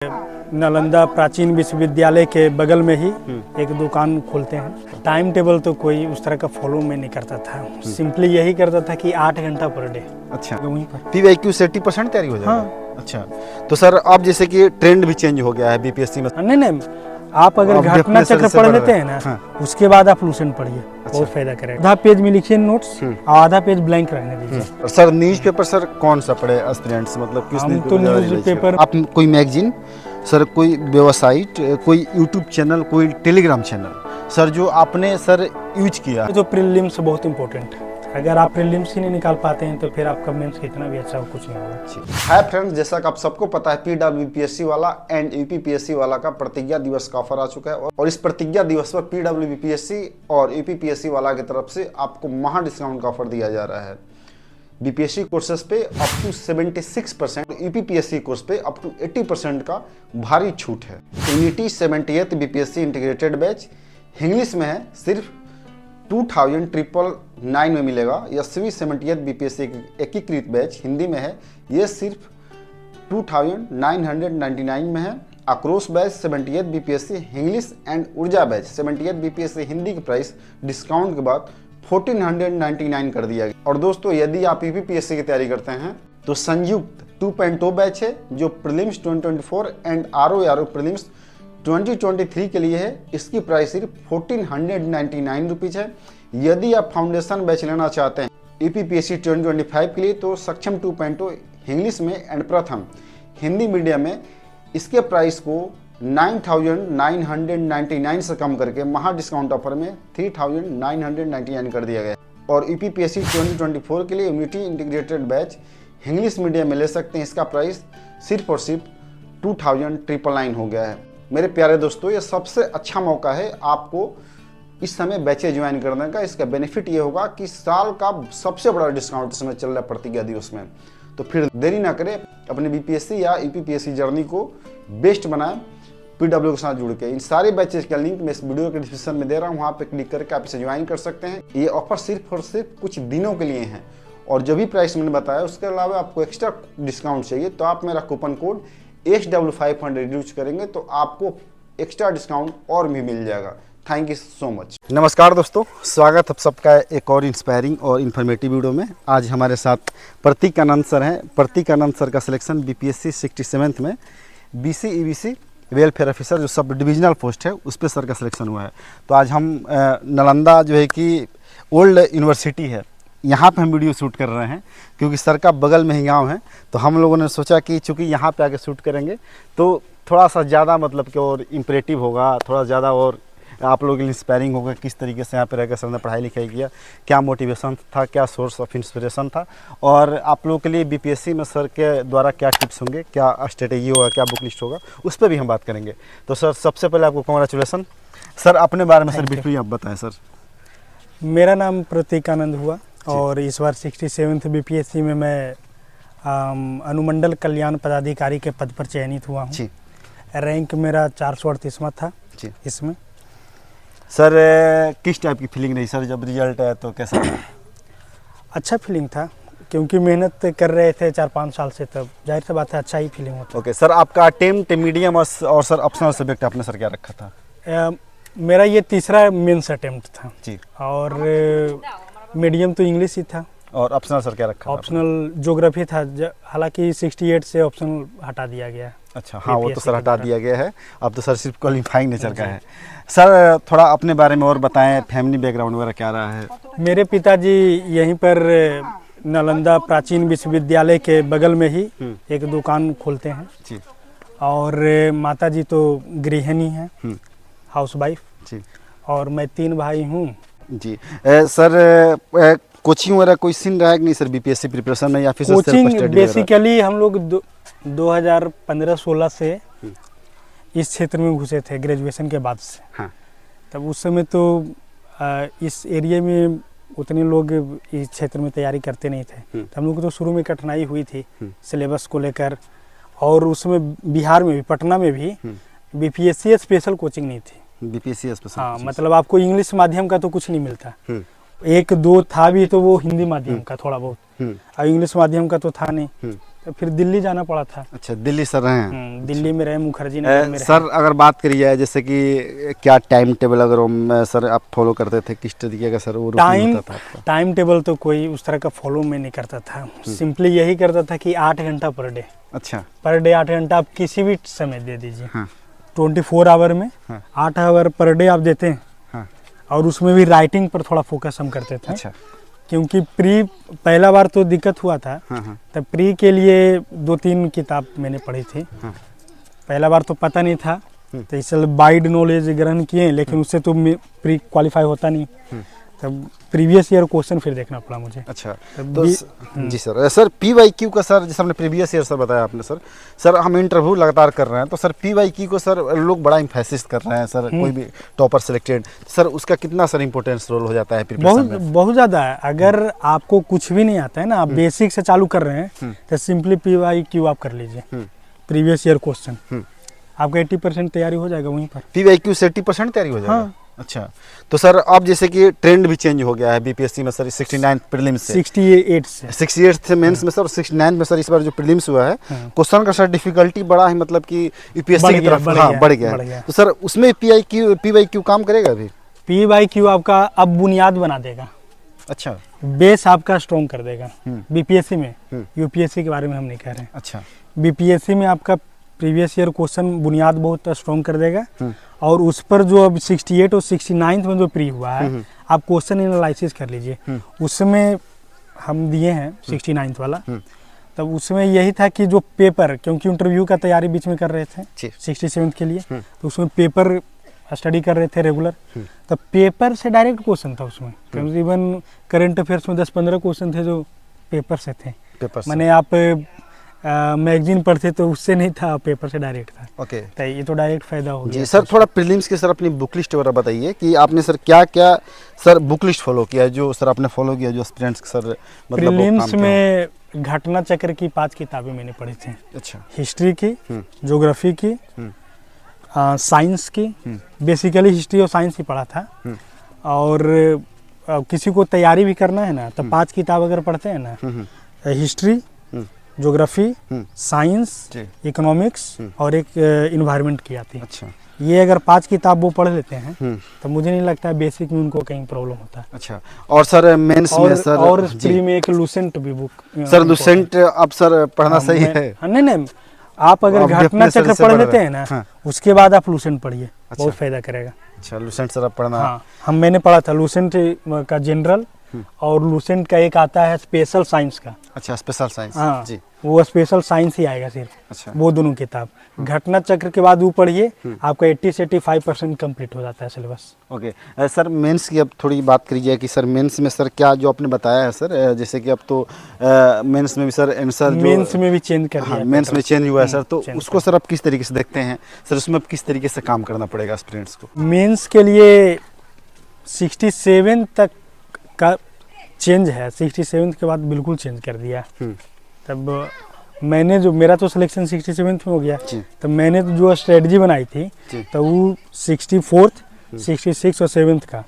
नालंदा प्राचीन विश्वविद्यालय के बगल में ही एक दुकान खोलते हैं। टाइम टेबल तो कोई उस तरह का फॉलो मैं नहीं करता था, सिंपली यही करता था कि 8 घंटा पर डे। अच्छा, वहीं पर PYQ से 80% तैयारी हो जाएगी। हाँ। अच्छा, तो सर अब जैसे कि ट्रेंड भी चेंज हो गया है BPSC में। नहीं, आप अगर घटना चक्र पढ़ लेते हैं ना, हाँ। उसके बाद आप लूसेंट पढ़िए, बहुत फायदा करेगा। आधा पेज में लिखिए नोट्स और आधा पेज ब्लैंक रहने दीजिए। सर न्यूज़पेपर सर कौन सा पढ़े एस्पिरेंट्स, मतलब किस हम तो न्यूज़पेपर, आप कोई मैगजीन सर, कोई वेबसाइट, कोई यूट्यूब चैनल, कोई टेलीग्राम चैनल सर जो आपने सर यूज किया? जो प्रीलिम्स बहुत इंपॉर्टेंट है, अगर आप प्रीलिम्स ही नहीं निकाल पाते हैं तो फिर आपका मेंस कितना भी अच्छा हो कुछ नहीं होगा। हाय फ्रेंड्स, जैसा कि आप सबको पता है PWBPSC वाला एंड UPPSC वाला का प्रतिज्ञा दिवस का ऑफर आ चुका है और इस प्रतिज्ञा दिवस पर PWBPSC और UPPSC वाला की तरफ से आपको महा डिस्काउंट का ऑफर दिया जा रहा है। BPSC कोर्सेज पे अप टू 76%, UPPSC कोर्स पे अप टू 80% का भारी छूट है। Unity 70th BPSC integrated batch English में है सिर्फ 2999 में मिलेगा। या 70th BPSC एकीकृत बैच हिंदी में है, ये सिर्फ 2999 में है। आक्रोश batch 70th BPSC English and ऊर्जा बैच 70th BPSC हिंदी की प्राइस डिस्काउंट के बाद 1499 कर दिया गया। और दोस्तों, यदि आप UPPSC की तैयारी करते हैं तो संयुक्त 2.0 बैच है जो प्रीलिम्स 2024 एंड RO प्रीलिम्स 2023 के लिए है। इसकी प्राइस सिर्फ 1499 रुपीज़ है। यदि आप फाउंडेशन बैच लेना चाहते हैं UPPSC 2025 के लिए तो सक्षम 2.0 इंग्लिश में एंड प्रथम हिंदी मीडियम में, इसके प्राइस को 9999 से कम करके महा डिस्काउंट ऑफर में 3999 कर दिया गया। और UPPSC 2024 के लिए unity integrated batch English medium में ले सकते हैं, इसका प्राइस सिर्फ और सिर्फ 2999 हो गया है। मेरे प्यारे दोस्तों, ये सबसे अच्छा मौका है आपको इस समय बैचेज ज्वाइन करने का। इसका बेनिफिट ये होगा कि साल का सबसे बड़ा डिस्काउंट इस समय चल रहा है प्रतिज्ञा दिवस में। तो फिर देरी ना करें, अपने BPSC या UPPSC जर्नी को बेस्ट बनाएं PW के साथ जुड़ के। इन सारे बैचेज का लिंक मैं इस वीडियो के डिस्क्रिप्शन में दे रहा हूँ, वहाँ पे क्लिक करके आप इसे ज्वाइन कर सकते हैं। ये ऑफर सिर्फ और सिर्फ कुछ दिनों के लिए है और जो भी प्राइस मैंने बताया उसके अलावा आपको एक्स्ट्रा डिस्काउंट चाहिए तो आप मेरा कूपन कोड SW500 यूज करेंगे तो आपको एक्स्ट्रा डिस्काउंट और भी मिल जाएगा। Thank you so much. नमस्कार दोस्तों, स्वागत है सबका एक और इंस्पायरिंग और इन्फॉर्मेटिव वीडियो में। आज हमारे साथ प्रतीक आनंद सर हैं। प्रतीक आनंद सर का सिलेक्शन BPSC 67th में BC EBC वेलफेयर ऑफिसर जो सब डिविजनल पोस्ट है उस पर सर का सिलेक्शन हुआ है। तो आज हम नालंदा जो है कि ओल्ड यूनिवर्सिटी है, यहाँ पे हम वीडियो शूट कर रहे हैं क्योंकि सर का बगल में ही गाँव है। तो हम लोगों ने सोचा कि चूँकि यहाँ पे आके शूट करेंगे तो थोड़ा सा ज़्यादा मतलब कि और इम्परेटिव होगा, थोड़ा ज़्यादा और आप लोगों के लिए इंस्पायरिंग होगा किस तरीके से यहाँ पे रहकर सर ने पढ़ाई लिखाई किया, क्या मोटिवेशन था, क्या सोर्स ऑफ इंस्पिरेशन था, और आप लोगों के लिए BPSC में सर के द्वारा क्या टिप्स होंगे, क्या स्ट्रेटेजी होगा, क्या बुक लिस्ट होगा, उस पर भी हम बात करेंगे। तो सर सबसे पहले आपको कॉन्ग्रेचुलेसन। सर अपने बारे में सर बिल्कुल आप बताएं। सर मेरा नाम प्रतीक आनंद हुआ और इस बार 67th BPSC में मैं अनुमंडल कल्याण पदाधिकारी के पद पर चयनित हुआ हूँ। रैंक मेरा 438वां था इसमें। सर किस टाइप की फीलिंग रही सर जब रिजल्ट आया तो कैसा था? अच्छा फीलिंग था क्योंकि मेहनत कर रहे थे 4-5 साल से, तब जाहिर सी बात है अच्छा ही फीलिंग होता। ओके सर, आपका अटेम्प्ट मीडियम और सर ऑप्शनल सब्जेक्ट आपने सर क्या रखा था? मेरा ये तीसरा मेंस अटेम्प्ट था जी, और मीडियम तो इंग्लिश ही था। और ऑप्शनल सर क्या रखा? ऑप्शनल ज्योग्राफी था, हालांकि 68 से ऑप्शनल हटा दिया गया। अच्छा, हाँ वो तो सर हटा दिया गया है, अब तो सर सिर्फ क्वालिफाइंग नेचर का है। सर थोड़ा अपने बारे में और बताएं, फैमिली बैकग्राउंड वगैरह क्या रहा है? मेरे पिताजी यहीं पर नालंदा प्राचीन विश्वविद्यालय के बगल में ही एक दुकान खोलते हैं जी, और माताजी तो गृहिणी हैं, हाउसवाइफ जी, और मैं 3 भाई हूँ जी। सर कोचिंग वगैरह कोई सीन रहा है कि नहीं सर BPSC प्रिपरेशन में, या फिर कोचिंग बेसिकली हम लोग 2015-16 से इस क्षेत्र में घुसे थे ग्रेजुएशन के बाद से। हाँ। तब उस समय तो इस एरिया में उतने लोग इस क्षेत्र में तैयारी करते नहीं थे, तो हम लोग को तो शुरू में कठिनाई हुई थी सिलेबस को लेकर। और उसमें बिहार में भी, पटना में भी BPSC स्पेशल कोचिंग नहीं थी। BPSC स्पेशल, हाँ, मतलब आपको इंग्लिश माध्यम का तो कुछ नहीं मिलता। 1-2 था भी तो वो हिंदी माध्यम का थोड़ा बहुत, और इंग्लिश माध्यम का तो था नहीं। तो फिर दिल्ली जाना पड़ा था। अच्छा, दिल्ली सर रहे हैं। दिल्ली में रहे, मुखर्जी नगर में रहे। सर अगर बात करी जाए जैसे कि क्या टाइम टेबल अगर सर आप फॉलो करते थे, किस तरीके का सर वो रूटीन होता था आपका? टाइम टेबल तो कोई उस तरह का फॉलो मैं नहीं करता था, सिंपली यही करता था कि 8 घंटा पर डे। अच्छा, पर डे 8 घंटा आप किसी भी समय दे दीजिए। हाँ। 24 आवर में 8 आवर पर डे आप देते हैं। हाँ। और उसमें भी राइटिंग पर थोड़ा फोकस हम करते थे। अच्छा, क्योंकि प्री पहला बार तो दिक्कत हुआ था। हाँ। तब प्री के लिए 2-3 किताब मैंने पढ़ी थी। हाँ। पहला बार तो पता नहीं था, तो इसलिए वाइड नॉलेज ग्रहण किए, लेकिन उससे तो प्री क्वालिफाई होता नहीं। तब प्रीवियस ईयर क्वेश्चन फिर देखना पड़ा मुझे। अच्छा, तो जी सर PYQ का सर जैसे हमने प्रीवियस ईयर सर बताया आपने सर हम इंटरव्यू लगातार कर रहे हैं, तो सर PYQ को सर लोग बड़ा एम्फेसिस कर रहे हैं सर, कोई भी टॉपर सिलेक्टेड, सर उसका कितना सर इंपॉर्टेंस रोल हो जाता है प्रिपरेशन में? बहुत ज़्यादा है। अगर आपको कुछ भी नहीं आता है ना, आप बेसिक से चालू कर रहे हैं, तो सिंपली PYQ आप कर लीजिए, प्रीवियस ईयर क्वेश्चन, आपका 80% तैयारी हो जाएगा वहीं पर। PYQ से 80% तैयारी हो जाएगा? हाँ। अच्छा, तो सर अब जैसे कि ट्रेंड भी चेंज हो गया है BPSC में सर, 69 प्रीलिम्स से 68 से मेंस में सर, 69 में सर इस बार जो प्रीलिम्स हुआ है, क्वेश्चन का सर डिफिकल्टी बड़ा है, मतलब कि UPSC की तरफ बढ़ गया। तो सर उसमें PYQ काम करेगा अभी? PYQ आपका अब बुनियाद बना देगा। अच्छा, बेस आपका स्ट्रॉन्ग कर देगा। BPSC में, UPSC के बारे में हम नहीं कह रहे हैं। अच्छा, BPSC में आपका प्रीवियस ईयर क्वेश्चन बुनियाद बहुत स्ट्रॉन्ग कर देगा, और उस पर जो अब 68 और 69 में जो प्री हुआ है, आप क्वेश्चन एनालिसिस कर लीजिए। उसमें हम दिए हैं 69 वाला, तब उसमें यही था कि जो पेपर, क्योंकि इंटरव्यू का तैयारी बीच में कर रहे थे 67 के लिए, तो उसमें पेपर स्टडी कर रहे थे रेगुलर, तो पेपर से डायरेक्ट क्वेश्चन था उसमें। तकरीबन करंट अफेयर्स में 10-15 क्वेश्चन थे जो पेपर से थे। मैंने आप मैगजीन पढ़ते तो उससे नहीं था, पेपर से डायरेक्ट था। ओके, तो ये तो डायरेक्ट फायदा हो गया। जी सर, थोड़ा प्रीलिम्स के सर अपनी बुक लिस्ट वगैरह बताइए कि आपने सर क्या क्या सर बुक लिस्ट फॉलो किया है, जो सर आपने फॉलो किया, जो एस्पिरेंट्स सर मतलब प्रीलिम्स में घटना चक्र की 5 किताबें मैंने पढ़ी थी। अच्छा, हिस्ट्री की, ज्योग्राफी की, साइंस की, बेसिकली हिस्ट्री और साइंस ही पढ़ा था। और किसी को तैयारी भी करना है ना, तो 5 किताब अगर पढ़ते हैं ना, हिस्ट्री, ज्योग्राफी, साइंस, इकोनॉमिक्स और एक इन्वायरमेंट की आती है। अच्छा, ये अगर 5 किताब वो पढ़ लेते हैं, तो मुझे नहीं लगता है बेसिक में उनको कहीं प्रॉब्लम होता है। अच्छा, और सर मेंस में सर और प्री में एक लूसेंट भी बुक सर, लूसेंट अब सर पढ़ना सही है? नहीं, आप अगर घटना चक्र पढ़ लेते हैं ना, उसके बाद आप लूसेंट पढ़िए, बहुत फायदा करेगा। अच्छा, लूसेंट सर अब पढ़ना? मैंने पढ़ा था लूसेंट का जनरल, और लूसेंट का एक आता है स्पेशल साइंस का। अच्छा, स्पेशल साइंस, हाँ जी, वो स्पेशल साइंस ही आएगा सिर्फ। अच्छा, वो दोनों किताब घटना चक्र के बाद वो पढ़िए, आपका 80 से 85% कंप्लीट हो जाता है सिलेबस। ओके सर, मेंस की अब थोड़ी बात करी जाए कि सर मेंस में सर क्या जो आपने बताया है सर, जैसे कि अब तो मेंस में भी सर आंसर मेंस में भी चेंज कर दिया, मेंस में चेंज हुआ है सर, तो उसको सर आप किस तरीके से देखते हैं सर, उसमें किस तरीके से काम करना पड़ेगा स्टूडेंट्स को? मेंस के लिए 67 तक का चेंज है, 67 के बाद बिल्कुल चेंज कर दिया। तब मैंने जो, मेरा तो सिलेक्शन 67 में हो गया, तब मैंने तो जो स्ट्रेटजी बनाई थी, तो वो 64th, 66 और 7th का,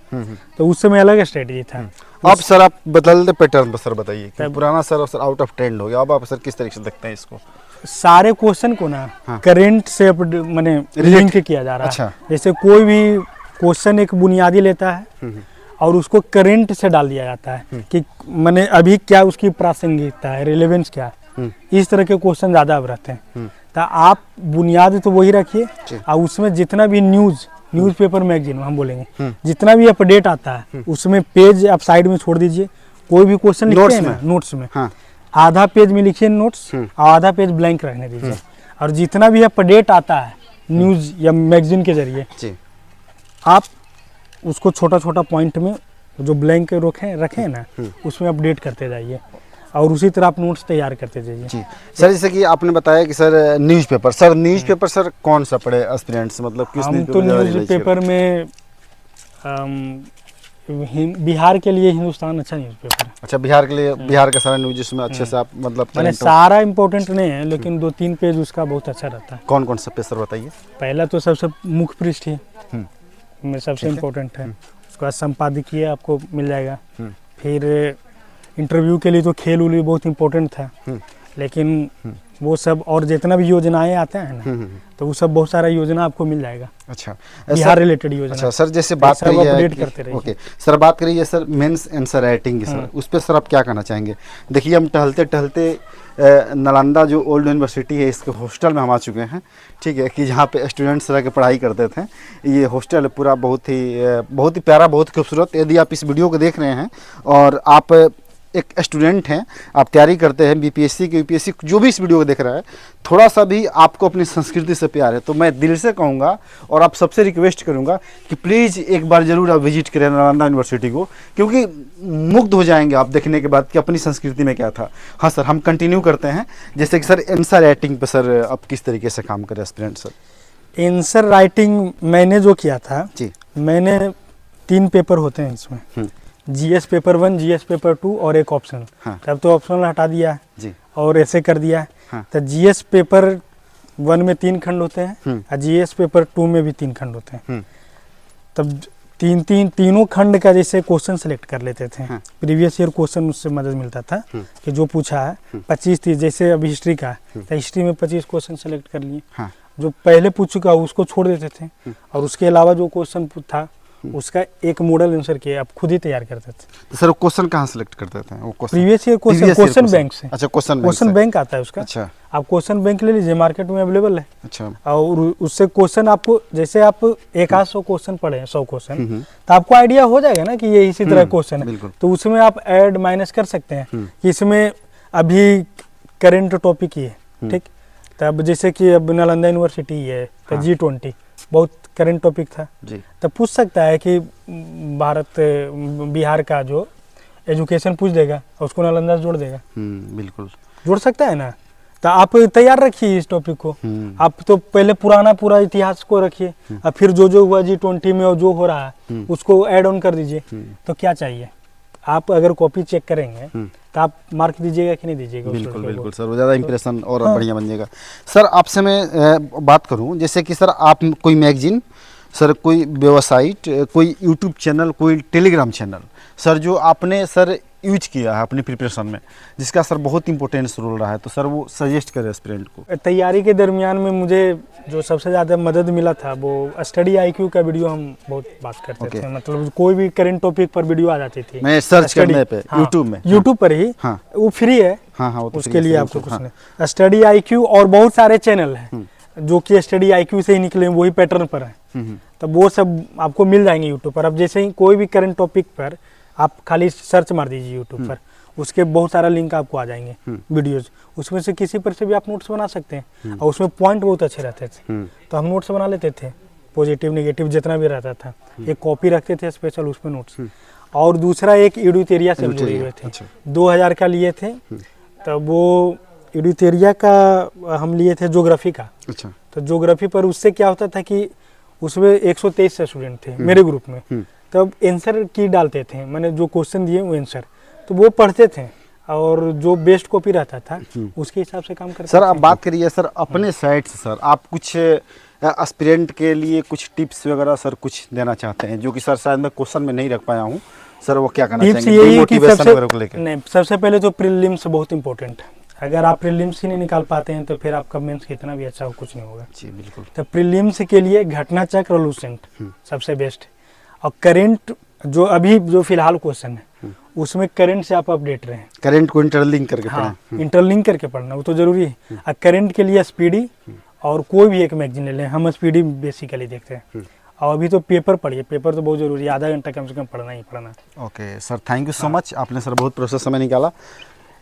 तो उस समय अलग स्ट्रेटजी था। अब सर आप बदलते पैटर्न पर सर बताइए, पुराना सर आउट ऑफ ट्रेंड हो गया, अब आप सर किस तरीके से देखते हैं इसको? सारे क्वेश्चन को ना करंट से मैंने लिंक किया जा रहा है। जैसे कोई भी क्वेश्चन एक बुनियादी लेता है और उसको करंट से डाल दिया जाता है कि मैंने अभी क्या उसकी प्रासंगिकता है, रिलेवेंस क्या है, इस तरह के क्वेश्चन ज़्यादा अब रहते हैं। तो आप बुनियाद तो वही रखिए, और उसमें जितना भी न्यूज़पेपर मैगजीन हम बोलेंगे, जितना भी अपडेट आता है उसमें पेज आप साइड में छोड़ दीजिए। कोई भी क्वेश्चन लिखते हैं ना नोट्स में, आधा पेज में लिखिए नोट्स और आधा पेज ब्लैंक रहने दीजिए। और जितना भी अपडेट आता है न्यूज़ या मैगजीन के जरिए, आप उसको छोटा छोटा पॉइंट में जो ब्लैंक रखे ना, उसमें अपडेट करते जाइए, और उसी तरह आप नोट्स तैयार करते जाइए। सर जैसे कि आपने बताया कि सर न्यूज़पेपर सर कौन सा पढ़े एस्पिरेंट्स, मतलब किस न्यूज़पेपर में बिहार के लिए हिंदुस्तान अच्छा न्यूज़पेपर है। अच्छा, बिहार के लिए, बिहार का सारा न्यूज़ जिसमें अच्छे से आप मतलब मैंने सारा इम्पोर्टेंट नहीं है, लेकिन 2-3 पेज उसका बहुत अच्छा रहता है। कौन कौन सा पेज सर बताइए? पहला तो सबसे मुख्य पृष्ठ है, में सबसे इम्पोर्टेंट है। उसके बाद संपादकीय आपको मिल जाएगा। फिर इंटरव्यू के लिए तो खेल उल भी बहुत इम्पोर्टेंट था, लेकिन वो सब और जितना भी योजनाएं आते हैं ना, तो वो सब बहुत सारा योजना आपको मिल जाएगा। अच्छा, बिहार रिलेटेड योजना। अच्छा सर, जैसे बात सब करिए अपडेट करते रहिए। ओके सर, बात करिए सर मेंस आंसर राइटिंग की सर, उस पर सर आप क्या कहना चाहेंगे? देखिए हम टहलते टहलते नालंदा जो ओल्ड यूनिवर्सिटी है इसके हॉस्टल में हम आ चुके हैं, ठीक है, कि जहाँ पे स्टूडेंट्स रह के पढ़ाई करते थे। ये हॉस्टल पूरा बहुत ही प्यारा, बहुत खूबसूरत। यदि आप इस वीडियो को देख रहे हैं और आप एक स्टूडेंट हैं, आप तैयारी करते हैं बीपीएससी की, यूपीएससी, जो भी इस वीडियो को देख रहा है, थोड़ा सा भी आपको अपनी संस्कृति से प्यार है, तो मैं दिल से कहूँगा और आप सबसे रिक्वेस्ट करूँगा कि प्लीज़ एक बार ज़रूर आप विजिट करें नालंदा यूनिवर्सिटी को, क्योंकि मुग्ध हो जाएंगे आप देखने के बाद कि अपनी संस्कृति में क्या था। हाँ सर, हम कंटिन्यू करते हैं। जैसे कि सर आंसर राइटिंग पर सर आप किस तरीके से काम करें एस्पिरेंट सर? आंसर राइटिंग मैंने जो किया था जी, मैंने 3 पेपर होते हैं इसमें, जीएस पेपर 1, जीएस पेपर 2 और एक ऑप्शनल। हाँ। तब तो ऑप्शनल हटा दिया जी, और ऐसे कर दिया। हाँ। तो जीएस पेपर 1 में 3 खंड होते हैं और जीएस पेपर 2 में भी 3 खंड होते हैं। तब तीनों खंड का जैसे क्वेश्चन सेलेक्ट कर लेते थे। हाँ। प्रीवियस ईयर क्वेश्चन उससे मदद मिलता था कि जो पूछा है 25-30, जैसे अभी हिस्ट्री का है तो हिस्ट्री में 25 क्वेश्चन सेलेक्ट कर लिए। हाँ। जो पहले पूछ चुका उसको छोड़ देते थे और उसके अलावा जो क्वेश्चन था उसका एक मॉडल आंसर किया आप खुद ही तैयार करते थे। तो सर क्वेश्चन कहाँ सेलेक्ट करते थे? वो प्रीवियस ईयर क्वेश्चन बैंक से। अच्छा, क्वेश्चन बैंक आता है उसका। अच्छा, आप क्वेश्चन बैंक ले लीजिए, मार्केट में अवेलेबल है। अच्छा, और उससे क्वेश्चन आपको, जैसे आप 100 क्वेश्चन पढ़े हैं, 100 क्वेश्चन, तो आपको आइडिया हो जाएगा ना कि ये इसी तरह क्वेश्चन है। तो उसमें आप ऐड माइनस कर सकते हैं कि इसमें अभी करंट टॉपिक ही है, ठीक। तब जैसे कि अब नालंदा यूनिवर्सिटी है तो G20 बहुत करंट टॉपिक था जी, तब पूछ सकता है कि बिहार का जो एजुकेशन पूछ देगा और उसको नालंदा से जोड़ देगा। बिल्कुल जोड़ सकता है ना। तो आप तैयार रखिए इस टॉपिक को। आप तो पहले पूरा इतिहास को रखिए और फिर जो हुआ G20 में और जो हो रहा है उसको ऐड ऑन कर दीजिए। तो क्या चाहिए, आप अगर कॉपी चेक करेंगे तो आप मार्क दीजिएगा कि नहीं दीजिएगा? बिल्कुल बिल्कुल सर, वो ज़्यादा इंप्रेशन और बढ़िया बन जाएगा। सर आपसे मैं बात करूं, जैसे कि सर आप कोई मैगजीन, सर कोई वेबसाइट, कोई यूट्यूब चैनल, कोई टेलीग्राम चैनल सर जो आपने सर यूज किया है अपनी प्रिपरेशन में, जिसका सर बहुत इंपॉर्टेंस रोल रहा है, तो सर वो सजेस्ट करें एस्पिरेंट को। तैयारी के दरमियान में मुझे जो सबसे ज़्यादा मदद मिला था वो स्टडी IQ का वीडियो हम बहुत बात करते थे। मतलब कोई भी करंट टॉपिक पर वीडियो आ जाती थी, मैं सर्च करने पे यूट्यूब पर ही। हाँ, वो फ्री है। हाँ, वो उसके लिए आपको कुछ नहीं। स्टडी IQ और बहुत सारे चैनल हैं जो कि स्टडी IQ से ही निकले, वही पैटर्न पर है। तब वो सब आपको मिल जाएंगे यूट्यूब पर। अब जैसे ही कोई भी करंट टॉपिक पर आप खाली सर्च मार दीजिए यूट्यूब पर, उसके बहुत सारा लिंक आपको आ जाएंगे वीडियोज। उसमें से किसी पर से भी आप नोट्स बना सकते हैं और उसमें पॉइंट बहुत अच्छे रहते थे। तो हम नोट्स बना लेते थे, पॉजिटिव नेगेटिव जितना भी रहता था, एक कॉपी रखते थे स्पेशल उसमें नोट्स। और दूसरा एक एडुटेरिया से जुड़े हुए थे, 2000 का लिए थे। तब वो एडुटेरिया का हम लिए थे ज्योग्राफी का। तो ज्योग्राफी पर उससे क्या होता था कि उसमें 123 स्टूडेंट थे मेरे ग्रुप में। तब आंसर की डालते थे, मैंने जो क्वेश्चन दिए वो आंसर, तो वो पढ़ते थे और जो बेस्ट कॉपी रहता था उसके हिसाब से काम करते थे। सर आप बात करिए सर अपने साइड से, सर आप कुछ एस्पिरेंट के लिए कुछ टिप्स वगैरह सर कुछ देना चाहते हैं, जो कि सर शायद मैं क्वेश्चन में नहीं रख पाया हूँ, सर वो क्या करना चाहेंगे मोटिवेशन वगैरह को लेकर? नहीं, सबसे पहले तो प्रीलिम्स बहुत इंपॉर्टेंट है। अगर आप प्रीलिम्स ही नहीं निकाल पाते हैं तो फिर आपका मेंस कितना भी अच्छा हो कुछ नहीं होगा। जी बिल्कुल। तो प्रीलिम्स के लिए घटना चक्र और लूसेंट सबसे बेस्ट। और करंट जो अभी जो फिलहाल क्वेश्चन है उसमें करंट से आप अपडेट रहें, करंट को इंटरलिंक करके पढ़ें। इंटरलिंक करके पढ़ना वो तो जरूरी है। और करंट के लिए स्पीडी और कोई भी एक मैगजीन ले लें, हम स्पीडी बेसिकली देखते हैं। और अभी तो पेपर पढ़िए, पेपर तो बहुत जरूरी है, आधा घंटा कम से कम पढ़ना ही पढ़ना। Okay sir, thank you so much, आपने सर बहुत प्रोसेस समय निकाला।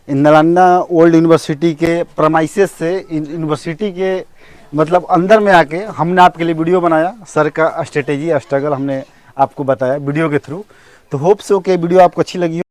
नालंदा ओल्ड यूनिवर्सिटी के प्रमाइसेस से यूनिवर्सिटी के मतलब अंदर में आके हमने आपके लिए वीडियो बनाया, सर का स्ट्रेटेजी स्ट्रगल हमने आपको बताया वीडियो के थ्रू। तो होप सो कि वीडियो आपको अच्छी लगी हो।